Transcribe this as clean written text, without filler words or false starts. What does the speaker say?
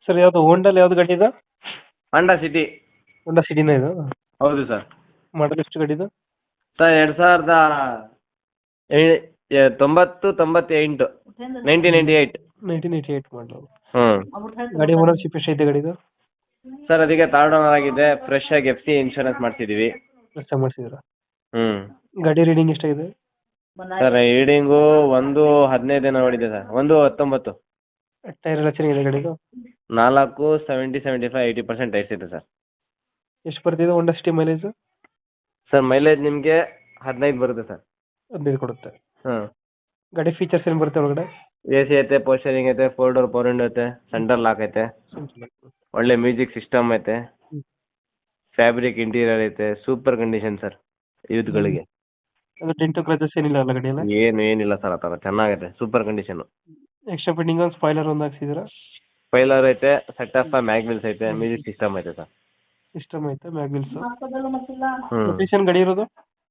Sir ಯಾವುದು ಹೋಂಡಲ್ಲಿ ಯಾವ್ದು ಗಾಡಿ ಇದು? Honda City. ಹೋಂಡಾ ಸಿಟಿನ ಇದು? ಹೌದು ಸರ್. ಮಾಡಲ್ ಎಷ್ಟು ಗಾಡಿ ಇದು? ಸರ್ 1998 1998. 1988 ಮಾಡಲು. ಹ್ಞೂ ಗಾಡಿ ಓನರ್ಶಿಪ್ ಎಷ್ಟೈತೆ ಗಾಡಿದು? ಸರ್ ಅದಕ್ಕೆ ಥರ್ಡ್ ಓನರ್ ಆಗಿದೆ. ಫ್ರೆಶ್ ಆಗಿ FC ಇನ್ಶೂರೆನ್ಸ್ ಮಾಡಿಸಿದ್ದೀವಿ. ಕೆಲಸ ಮಾಡಿಸಿದ್ರ? ಹ್ಞೂ ಗಾಡಿ ರೀಡಿಂಗ್ ಎಷ್ಟಾಗಿದೆ? ಸರ್ ರೀಡಿಂಗು 1:15 ನೋಡಿದೆ ಸರ್. 1:19. ಟೈರ್ ಎಲ್ಲ ಚೆನ್ನಾಗಿದೆ ಗಾಡಿದು? 70, 75, 80% ಟೈರ್ಸ್ ಇದೆ ಸರ್. ಎಷ್ಟು ಬರ್ತಿದೆ Honda City mileage? Sir mileage ನಿಮಗೆ 15 ಬರುತ್ತೆ ಸರ್. 15 ಕೊಡುತ್ತೆ. ಹಾಂ. ಗಾಡಿ ಫೀಚರ್ಸ್ ಏನು ಬರುತ್ತೆ ಒಳಗಡೆ? AC ಐತೆ, ಪೋಸ್ಟರಿಂಗ್ ಐತೆ, 4 ಡೋರ್ ಪವರ್ ವಿಂಡೋ ಐತೆ, ಸೆಂಟರ್ ಲಾಕ್ ಐತೆ, ಒಳ್ಳೆ ಮ್ಯೂಸಿಕ್ ಸಿಸ್ಟಮ್ ಐತೆ, ಫ್ಯಾಬ್ರಿಕ್ ಇಂಟೀರಿಯರ್ ಐತೆ, ಸೂಪರ್ ಕಂಡೀಷನ್ ಸರ್ ಯೂತ್ಗಳಿಗೆ. ಅದು ಡೆಂಟು ಕ್ರಚಸ್ ಏನಿಲ್ಲ ಅಲ್ಲ ಗಾಡಿಯಲ್ಲ? ಏನಿಲ್ಲ ಸರ್, ಆ ಥರ ಚೆನ್ನಾಗೈತೆ, ಸೂಪರ್ ಕಂಡೀಷನು. ಎಕ್ಸ್ಟ್ರಾ ಫಿಟ್ಟಿಂಗ್ ಒಂದು ಸ್ಪಾಯ್ಲರ್ ಒಂದು ಹಾಕ್ಸಿದ್ದೀರಾ? ಸ್ಪೈಲರ್ ಐತೆ, ಸೆಟ್ ಆಫ್ ಮ್ಯಾಗ್ವಿಲ್ಸ್ ಐತೆ, ಮ್ಯೂಸಿಕ್ ಸಿಸ್ಟಮ್ ಐತೆ ಸರ್. ಸಿಸ್ಟಮ್ ಐತೆ, ಮ್ಯಾಗ್ವಿಲ್ಸ್. ಹ್ಞೂ ಲೊಕೇಶನ್ ಗಾಡಿ ಇರೋದು?